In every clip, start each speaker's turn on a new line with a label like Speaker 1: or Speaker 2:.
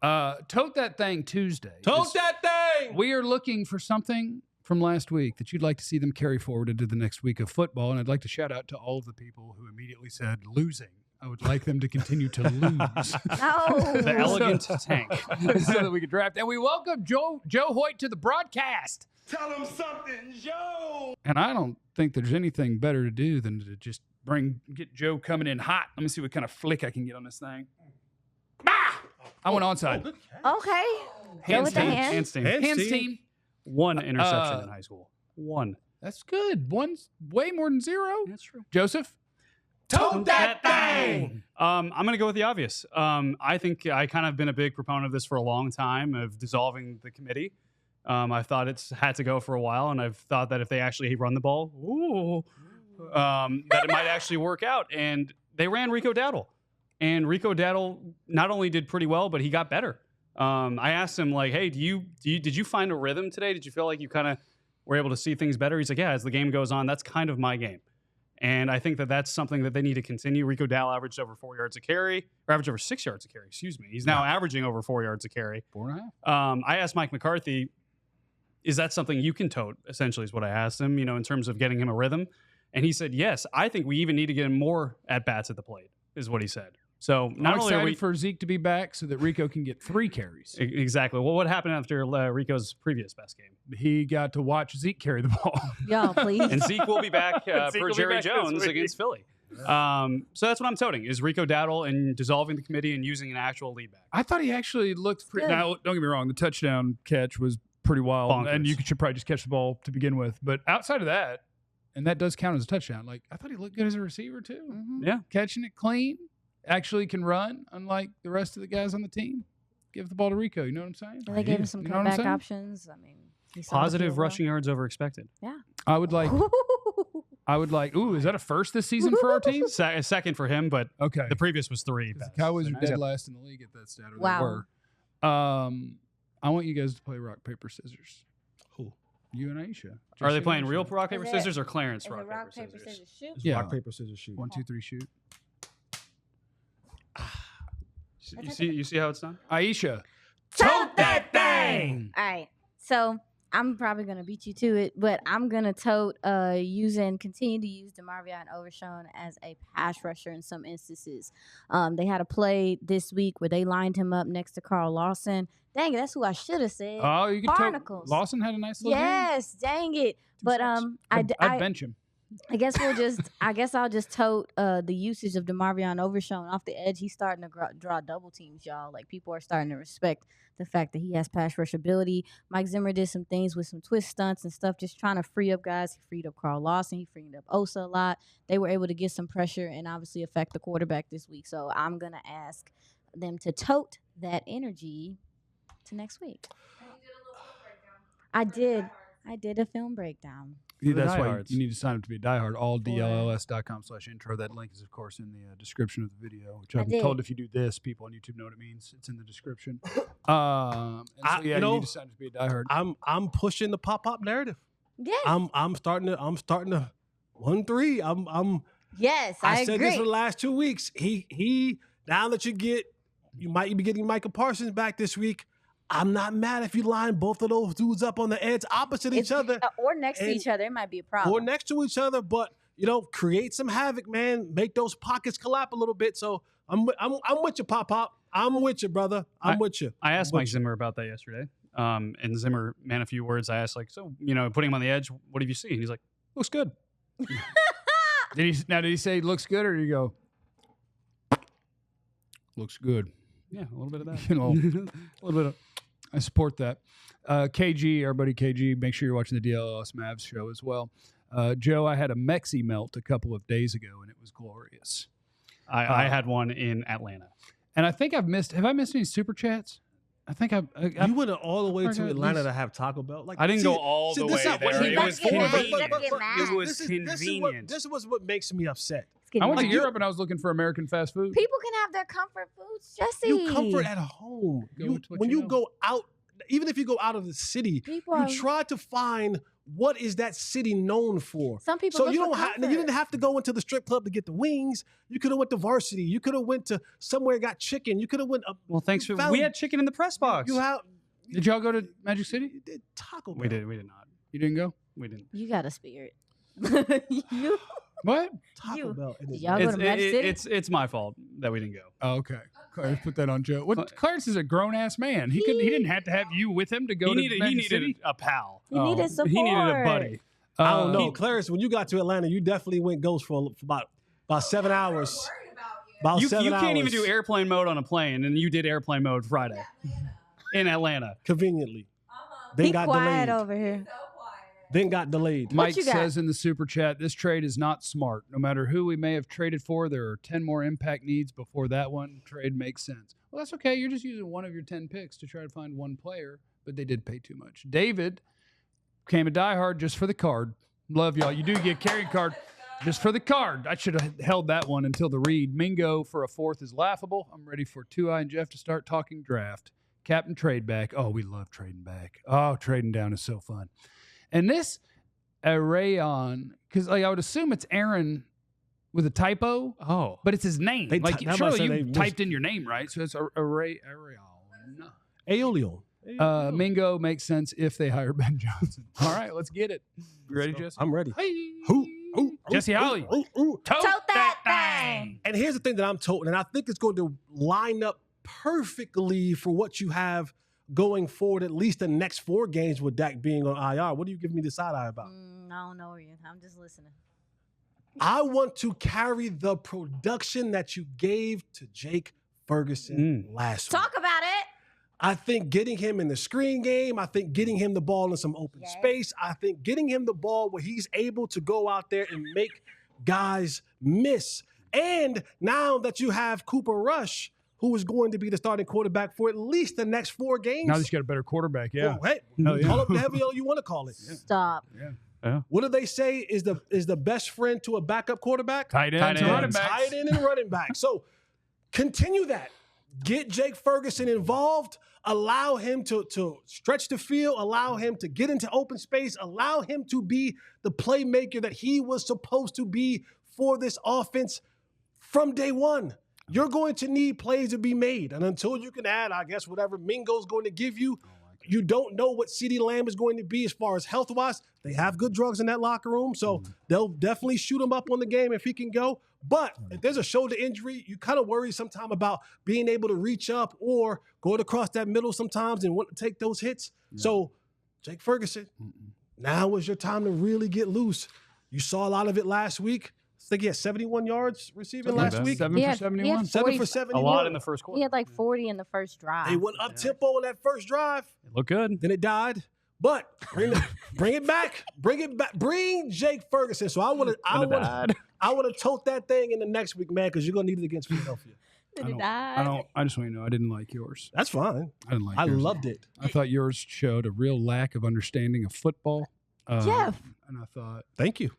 Speaker 1: Tote That Thing Tuesday.
Speaker 2: Tote that thing!
Speaker 1: We are looking for something from last week that you'd like to see them carry forward into the next week of football. And I'd like to shout out to all of the people who immediately said losing. I would like them to continue to lose.
Speaker 3: No.
Speaker 4: The elegant tank.
Speaker 1: So that we could draft. And we welcome Joe Hoyt to the broadcast.
Speaker 2: Tell him something, Joe!
Speaker 1: And I don't think there's anything better to do than to just get Joe coming in hot. Let me see what kind of flick I can get on this thing. I went onside.
Speaker 3: Okay.
Speaker 1: Hands
Speaker 3: with the
Speaker 1: team.
Speaker 3: hands.
Speaker 1: Hands team.
Speaker 4: One interception in high school. One.
Speaker 1: That's good. One's way more than zero.
Speaker 4: That's true.
Speaker 1: Joseph?
Speaker 2: Tote that thing!
Speaker 4: I'm going to go with the obvious. I think I kind of been a big proponent of this for a long time, of dissolving the committee. I thought it's had to go for a while, and I've thought that if they actually run the ball, that it might actually work out. And they ran Rico Dowdle. And Rico Dowdle not only did pretty well, but he got better. I asked him, like, hey, did you find a rhythm today? Did you feel like you kind of were able to see things better? He's like, yeah, as the game goes on, that's kind of my game. And I think that that's something that they need to continue. Rico Dowdle averaged over 4 yards a carry, or averaged over 6 yards a carry, excuse me. He's now averaging over 4 yards a carry.
Speaker 1: 4.5.
Speaker 4: I asked Mike McCarthy, is that something you can tote, essentially is what I asked him, in terms of getting him a rhythm. And he said, yes, I think we even need to get him more at-bats at the plate, is what he said. So not
Speaker 1: I'm
Speaker 4: only are
Speaker 1: excited
Speaker 4: we
Speaker 1: for Zeke to be back so that Rico can get 3 carries.
Speaker 4: Exactly. Well, what happened after Rico's previous best game?
Speaker 1: He got to watch Zeke carry the ball.
Speaker 3: Y'all, please.
Speaker 4: And Zeke will be back
Speaker 1: Zeke
Speaker 4: for
Speaker 1: will be
Speaker 4: Jerry
Speaker 1: back this
Speaker 4: Jones
Speaker 1: week.
Speaker 4: against Philly. So that's what I'm toting, is Rico Dowdle and dissolving the committee and using an actual lead back.
Speaker 1: I thought he actually looked pretty.
Speaker 3: Good.
Speaker 1: Now, don't get me wrong, the touchdown catch was pretty wild,
Speaker 4: Bonkers.
Speaker 1: and you should probably just catch the ball to begin with. But outside of that, and that does count as a touchdown. Like, I thought he looked good as a receiver too.
Speaker 3: Mhm.
Speaker 4: Yeah.
Speaker 1: Catching it clean, actually can run, unlike the rest of the guys on the team. Give the ball to Rico. You know what I'm saying?
Speaker 3: And they gave him some
Speaker 1: You know what I'm
Speaker 3: comeback
Speaker 1: saying?
Speaker 3: options. I mean, he saw the
Speaker 4: Positive
Speaker 3: field well.
Speaker 4: rushing yards over expected.
Speaker 1: I would like. Ooh, is that a first this season for our team?
Speaker 4: Second for him, but
Speaker 1: Okay.
Speaker 4: the previous was 3.
Speaker 1: The Cowboys
Speaker 4: So
Speaker 1: are
Speaker 4: now he's
Speaker 1: dead
Speaker 4: got-
Speaker 1: last in the league at that stat. Or
Speaker 3: Wow.
Speaker 1: They were. I want you guys to play rock, paper, scissors.
Speaker 2: Who?
Speaker 1: You and Aisha.
Speaker 4: Are they
Speaker 1: Just
Speaker 4: playing
Speaker 1: you
Speaker 4: real
Speaker 1: and Aisha.
Speaker 4: rock, paper,
Speaker 3: Is it-
Speaker 4: scissors, or Clarence
Speaker 3: Is
Speaker 4: rock,
Speaker 3: it rock,
Speaker 4: paper,
Speaker 3: paper,
Speaker 4: scissors?
Speaker 3: scissors, shoot?
Speaker 2: It's
Speaker 1: Yeah.
Speaker 2: rock, paper, scissors, shoot.
Speaker 1: 1, 2, 3, shoot.
Speaker 4: You see how it's done?
Speaker 1: Aisha.
Speaker 3: Tote that thing! All right. So I'm probably going to beat you to it, but I'm going to continue to use DeMarvion Overshown as a pass rusher in some instances. They had a play this week where they lined him up next to Carl Lawson. Dang it, that's who I should have said.
Speaker 1: Oh, you could
Speaker 3: Barnacles.
Speaker 1: Lawson had a nice little game.
Speaker 3: Yes, dang it. But
Speaker 1: I'd bench him.
Speaker 3: I guess I'll just tote the usage of DeMarvion Overshown off the edge. He's starting to draw double teams, y'all. Like, people are starting to respect the fact that he has pass rush ability. Mike Zimmer did some things with some twist stunts and stuff, just trying to free up guys. He freed up Carl Lawson. He freed up Osa a lot. They were able to get some pressure and obviously affect the quarterback this week. So I'm going to ask them to tote that energy to next week. I did a film breakdown.
Speaker 1: Yeah,
Speaker 4: For the
Speaker 1: that's why
Speaker 4: diehards.
Speaker 1: you need to sign up to be a diehard. All DLLS.com/intro. That link is, of course, in the description of the video, which
Speaker 3: I
Speaker 1: I'm
Speaker 3: did.
Speaker 1: told if you do this, people on YouTube know what it means. It's in the description. And so, you need to sign up to be a diehard.
Speaker 2: I'm pushing the pop narrative.
Speaker 3: Yes.
Speaker 2: I'm starting to 1-3.
Speaker 3: Yes,
Speaker 2: I
Speaker 3: I
Speaker 2: said
Speaker 3: agree.
Speaker 2: this for the last 2 weeks. He now that you might be getting Micah Parsons back this week. I'm not mad if you line both of those dudes up on the edge opposite each other
Speaker 3: or next to
Speaker 2: and-
Speaker 3: each other. It might be a problem.
Speaker 2: or next to each other, but create some havoc, man. Make those pockets collapse a little bit. So I'm with you, Pop. I'm with you, brother. I'm with you.
Speaker 4: I asked
Speaker 2: I'm
Speaker 4: Mike
Speaker 2: with you.
Speaker 4: Zimmer about that yesterday. And Zimmer, man, a few words. I asked, like, so, putting him on the edge, what have you seen? He's like, looks good.
Speaker 1: Did he say looks good, or did he go looks good?
Speaker 4: Yeah, a little bit of that.
Speaker 1: A little bit of. I support that. KG, our buddy KG, make sure you're watching the DLLS Mavs show as well. Joe, I had a Mexi melt a couple of days ago, and it was glorious.
Speaker 4: I had one in Atlanta.
Speaker 1: And I think have I missed any super chats? I think
Speaker 2: You went all the way
Speaker 1: Okay,
Speaker 2: to
Speaker 1: at
Speaker 2: Atlanta
Speaker 1: least-
Speaker 2: to have Taco Bell. Like,
Speaker 4: I didn't
Speaker 2: see-
Speaker 4: go all
Speaker 2: see,
Speaker 4: the
Speaker 2: this
Speaker 4: way
Speaker 2: is what
Speaker 4: there.
Speaker 2: he
Speaker 4: It
Speaker 2: got-
Speaker 4: was
Speaker 3: Get mad.
Speaker 4: convenient.
Speaker 3: Get mad.
Speaker 4: It was
Speaker 2: this is
Speaker 4: convenient.
Speaker 2: this was what makes me upset.
Speaker 3: It's getting
Speaker 1: I went to
Speaker 3: mad.
Speaker 1: Europe and I was looking for American fast food.
Speaker 3: People can have their comfort foods, Jesse.
Speaker 2: You comfort at home.
Speaker 1: Go with what
Speaker 2: When
Speaker 1: you
Speaker 2: you
Speaker 1: know.
Speaker 2: go out, even if you go out of the city,
Speaker 3: People
Speaker 2: you
Speaker 3: are-
Speaker 2: try to find what is that city known for?
Speaker 3: Some people
Speaker 2: So
Speaker 3: look
Speaker 2: you
Speaker 3: for
Speaker 2: don't have, you
Speaker 3: comfort.
Speaker 2: didn't have to go into the strip club to get the wings. You could have went to Varsity. You could have went to somewhere got chicken. You could have went.
Speaker 4: Well, thanks for.
Speaker 2: found-
Speaker 4: We had chicken in the press box.
Speaker 2: You have.
Speaker 1: Did y'all go to Magic City?
Speaker 2: You did Taco Bell.
Speaker 4: We did. We did not.
Speaker 1: You didn't go?
Speaker 4: We didn't.
Speaker 3: You got a spirit. you
Speaker 1: What?
Speaker 2: Taco
Speaker 3: You-
Speaker 2: Bell. in
Speaker 3: Y'all go to Magic City?
Speaker 4: It's my fault that we didn't go.
Speaker 1: Oh, okay. Clarence put that on Joe. What? Clarence is a grown ass man. He didn't have to have you with him to go
Speaker 4: He
Speaker 1: to
Speaker 4: needed
Speaker 1: Magic City.
Speaker 4: a pal.
Speaker 3: He needed support.
Speaker 4: He needed a buddy.
Speaker 2: I don't know,
Speaker 1: He-
Speaker 2: Clarence. When you got to Atlanta, you definitely went ghost for about 7 hours. About
Speaker 4: You
Speaker 2: 7 hours.
Speaker 4: can't even do airplane mode on a plane, and you did airplane mode Friday in Atlanta.
Speaker 2: Conveniently. Then
Speaker 3: Be
Speaker 2: got
Speaker 3: quiet
Speaker 2: delayed.
Speaker 3: over here.
Speaker 2: Then got delayed.
Speaker 1: Mike
Speaker 3: you got?
Speaker 1: says in the super chat, this trade is not smart. No matter who we may have traded for, there are 10 more impact needs before that one trade makes sense. Well, that's okay. You're just using one of your 10 picks to try to find one player, but they did pay too much. David became a diehard just for the card. Love y'all. You do get carry card just for the card. I should have held that one until the read. Mingo for a fourth is laughable. I'm ready for 2i and Jeff to start talking draft. Captain trade back. Oh, we love trading back. Oh, trading down is so fun. And this Arayon, because I would assume it's Aaron with a typo,
Speaker 4: Oh,
Speaker 1: but it's his name.
Speaker 2: They
Speaker 1: Like
Speaker 2: ty- that
Speaker 1: surely
Speaker 2: must say
Speaker 1: you
Speaker 2: they missed-
Speaker 1: typed in your name, right? So it's Arayon.
Speaker 2: Aeolian.
Speaker 1: Mingo makes sense if they hire Ben Johnson. All right, let's get it. You ready, Jesse?
Speaker 2: I'm ready.
Speaker 1: Hey.
Speaker 2: Who?
Speaker 1: Jesse Holly.
Speaker 2: Tote
Speaker 3: Tote that thing.
Speaker 2: And here's the thing that I'm toting, and I think it's going to line up perfectly for what you have going forward, at least the next 4 games with Dak being on IR. What are you giving me the side eye about?
Speaker 3: I don't know you. I'm just listening.
Speaker 2: I want to carry the production that you gave to Jake Ferguson last week.
Speaker 3: Talk about it.
Speaker 2: I think getting him in the screen game, I think getting him the ball in some open space, I think getting him the ball where he's able to go out there and make guys miss. And now that you have Cooper Rush, who is going to be the starting quarterback for at least the next 4 games.
Speaker 1: Now that you got a better quarterback, yeah.
Speaker 2: Well, hey,
Speaker 1: Hell yeah.
Speaker 2: call it whatever you want to call it.
Speaker 3: Stop.
Speaker 2: What do they say is the best friend to a backup quarterback?
Speaker 1: Tight
Speaker 4: Tight
Speaker 1: ends and
Speaker 4: end.
Speaker 1: running backs.
Speaker 2: Tight end and running back. So continue that. Get Jake Ferguson involved. Allow him to stretch the field. Allow him to get into open space. Allow him to be the playmaker that he was supposed to be for this offense from day one. You're going to need plays to be made. And until you can add, I guess, whatever Mingo's going to give you, you don't know what CeeDee Lamb is going to be as far as health-wise. They have good drugs in that locker room, so they'll definitely shoot him up on the game if he can go. But if there's a shoulder injury, you kind of worry sometimes about being able to reach up or going across that middle sometimes and want to take those hits. So, Jake Ferguson, now is your time to really get loose. You saw a lot of it last week. I think he had 71 yards receiving last week.
Speaker 1: 7
Speaker 3: He
Speaker 1: for
Speaker 3: had
Speaker 1: 71.
Speaker 2: 7 for
Speaker 4: a
Speaker 2: 71.
Speaker 4: lot in the first quarter.
Speaker 3: He had like 40 in the first drive.
Speaker 2: They went up tempo in that first drive.
Speaker 4: It looked good.
Speaker 2: Then it died. But bring it back. Bring it back. Bring Jake Ferguson. So I want to tote that thing in the next week, man, because you're gonna need it against Philadelphia.
Speaker 3: Did
Speaker 1: I
Speaker 3: it
Speaker 1: don't-
Speaker 3: die?
Speaker 1: I just want you to know I didn't like yours.
Speaker 2: That's fine.
Speaker 1: I didn't like
Speaker 2: I
Speaker 1: yours.
Speaker 2: loved it.
Speaker 1: I thought yours showed a real lack of understanding of football.
Speaker 3: Jeff.
Speaker 1: And I thought,
Speaker 2: Thank you.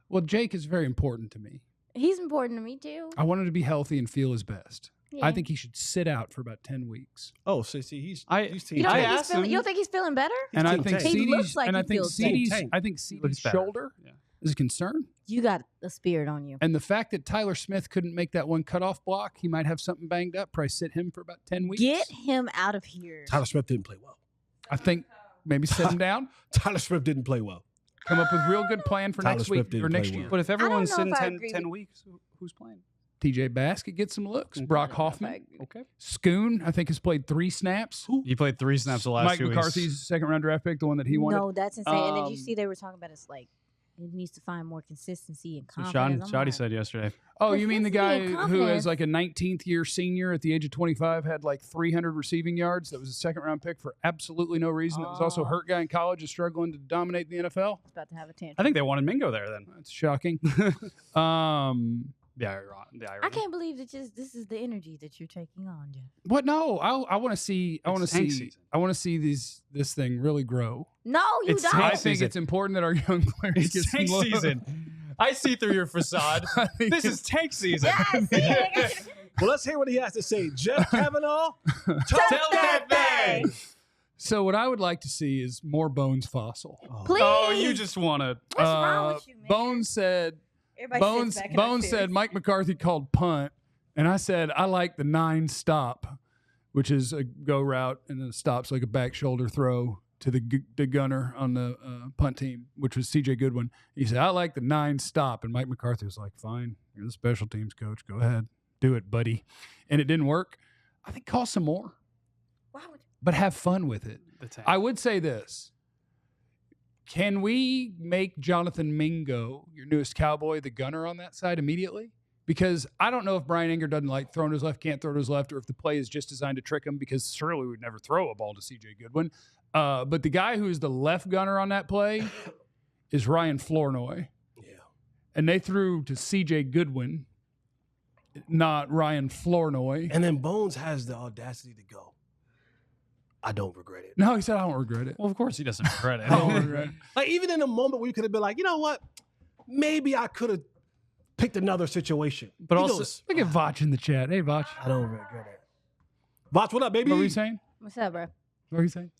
Speaker 1: well, Jake is very important to me.
Speaker 3: He's important to me too.
Speaker 1: I want him to be healthy and feel his best.
Speaker 3: Yeah.
Speaker 1: I think he should sit out for about 10 weeks.
Speaker 2: Oh, so see, he's team
Speaker 3: You don't,
Speaker 4: I
Speaker 3: think he's
Speaker 4: asked
Speaker 3: feeling,
Speaker 4: him-
Speaker 3: you don't think he's feeling better?
Speaker 1: And I
Speaker 2: Team
Speaker 1: think
Speaker 2: Tank.
Speaker 3: He looks
Speaker 1: CeeDee's
Speaker 3: like
Speaker 1: and
Speaker 3: he
Speaker 1: I think
Speaker 3: feels
Speaker 1: CeeDee's
Speaker 2: Tank.
Speaker 1: I think CeeDee's
Speaker 4: Looks better.
Speaker 1: shoulder
Speaker 4: Yeah.
Speaker 1: is a concern.
Speaker 3: You got a spirit on you.
Speaker 1: And the fact that Tyler Smith couldn't make that one cutoff block, he might have something banged up. Probably sit him for about 10 weeks.
Speaker 3: Get him out of here.
Speaker 2: Tyler Smith didn't play well.
Speaker 1: I think maybe sit him down.
Speaker 2: Tyler Smith didn't play well.
Speaker 1: Come up with a real good plan for
Speaker 2: Tyler
Speaker 1: next
Speaker 2: Swift
Speaker 1: week
Speaker 2: didn't
Speaker 1: or next
Speaker 2: play
Speaker 1: year.
Speaker 2: well.
Speaker 4: But if everyone's
Speaker 3: know
Speaker 4: sitting
Speaker 3: if I
Speaker 4: 10,
Speaker 3: agree
Speaker 4: 10
Speaker 3: with-
Speaker 4: weeks, who's playing?
Speaker 1: TJ Baskett gets some looks. Brock Hoffman.
Speaker 4: Okay.
Speaker 1: Scoon, I think, has played 3 snaps.
Speaker 4: You played 3 snaps the last
Speaker 1: Mike
Speaker 4: 2
Speaker 1: McCarthy's
Speaker 4: weeks.
Speaker 1: second-round draft pick, the one that he wanted.
Speaker 3: No, that's insane. And then you
Speaker 1: Um,
Speaker 3: see they were talking about it's like it needs to find more consistency and
Speaker 4: So
Speaker 3: confidence. I'm
Speaker 4: Shoddy
Speaker 3: like,
Speaker 4: said yesterday.
Speaker 1: Oh, you mean the guy
Speaker 3: Consistency and
Speaker 1: who,
Speaker 3: confidence.
Speaker 1: as like a 19th year senior at the age of 25, had like 300 receiving yards? That was a second-round pick for absolutely no reason. That was also a
Speaker 3: Oh.
Speaker 1: hurt guy in college and struggling to dominate the NFL.
Speaker 3: It's about to have a tantrum.
Speaker 4: I think they wanted Mingo there then.
Speaker 1: That's shocking.
Speaker 4: The irony.
Speaker 3: I can't believe that this is the energy that you're taking on, Jeff.
Speaker 1: What? No, I want to see. I
Speaker 4: It's
Speaker 1: want to
Speaker 4: tank
Speaker 1: see.
Speaker 4: season.
Speaker 1: I want to see this thing really grow.
Speaker 3: No, you
Speaker 4: It's
Speaker 3: don't.
Speaker 4: tank
Speaker 1: I think
Speaker 4: season.
Speaker 1: it's important that our young players get
Speaker 4: It's
Speaker 1: some
Speaker 4: tank
Speaker 1: love.
Speaker 4: season. I see through your facade.
Speaker 1: I think
Speaker 4: This is tank season.
Speaker 3: Yeah,
Speaker 2: Well, let's hear what he has to say. Jeff Kavanaugh,
Speaker 4: Tell that thing.
Speaker 1: So what I would like to see is more Bones Fossil.
Speaker 3: Please.
Speaker 4: Oh, you just want to.
Speaker 3: What's wrong with you, man?
Speaker 1: Bones said.
Speaker 3: Everybody sits back in their
Speaker 1: Bones
Speaker 3: chairs.
Speaker 1: said Mike McCarthy called punt, and I said I like the 9 stop, which is a go route and then a stop's like a back shoulder throw to the gunner on the punt team, which was C.J. Goodwin. He said I like the 9 stop, and Mike McCarthy was like, "Fine, you're the special teams coach. Go ahead, do it, buddy." And it didn't work. I think call some more, but have fun with it. I would say this. Can we make Jonathan Mingo, your newest Cowboy, the gunner on that side immediately? Because I don't know if Brian Anger doesn't like throwing to his left, can't throw to his left, or if the play is just designed to trick him, because surely we would never throw a ball to C.J. Goodwin. But the guy who's the left gunner on that play is Ryan Flournoy.
Speaker 2: Yeah.
Speaker 1: And they threw to C.J. Goodwin, not Ryan Flournoy.
Speaker 2: And then Bones has the audacity to go, I don't regret it.
Speaker 1: No, he said, I don't regret it.
Speaker 4: Well, of course he doesn't regret it.
Speaker 1: I don't regret it.
Speaker 2: Like, even in a moment where you could have been like, you know what? Maybe I could have picked another situation.
Speaker 4: But
Speaker 2: He
Speaker 4: also,
Speaker 2: goes,
Speaker 1: Look at Vach in the chat. Hey, Vach.
Speaker 2: I don't regret it. Voch, what up, baby?
Speaker 1: What were you saying?
Speaker 3: What's up, bro?
Speaker 1: What were you saying?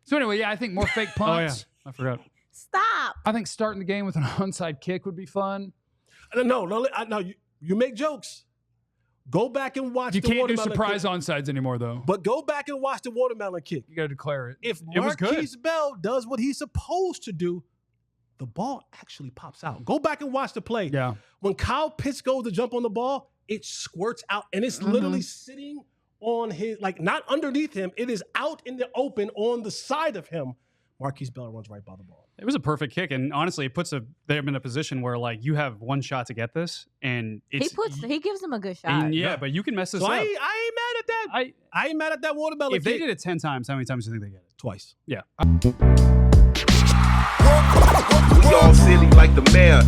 Speaker 1: So anyway, yeah, I think more fake punts.
Speaker 4: Oh, yeah. I forgot.
Speaker 3: Stop.
Speaker 1: I think starting the game with an onside kick would be fun.
Speaker 2: No, you make jokes. Go back and watch
Speaker 1: You
Speaker 2: the
Speaker 1: can't do
Speaker 2: watermelon
Speaker 1: surprise
Speaker 2: kick.
Speaker 1: onsides anymore, though.
Speaker 2: But go back and watch the watermelon kick.
Speaker 1: You got to declare it.
Speaker 2: If
Speaker 4: It was good.
Speaker 2: Marquise Bell does what he's supposed to do, the ball actually pops out. Go back and watch the play.
Speaker 1: Yeah.
Speaker 2: When Kyle Pitts goes to jump on the ball, it squirts out, and it's literally sitting on his, like, not underneath him. It is out in the open on the side of him. Marquise Bell runs right by the ball.
Speaker 4: It was a perfect kick, and honestly, it puts them in a position where like you have one shot to get this, and it's
Speaker 3: He gives them a good shot.
Speaker 4: and yeah, but you can mess this
Speaker 2: So
Speaker 4: up.
Speaker 2: I ain't mad at that. I ain't mad at that watermelon
Speaker 4: If they
Speaker 2: kick.
Speaker 4: did it 10 times, how many times do you think they get it?
Speaker 2: Twice.
Speaker 4: Yeah.
Speaker 5: We all silly like the mayor.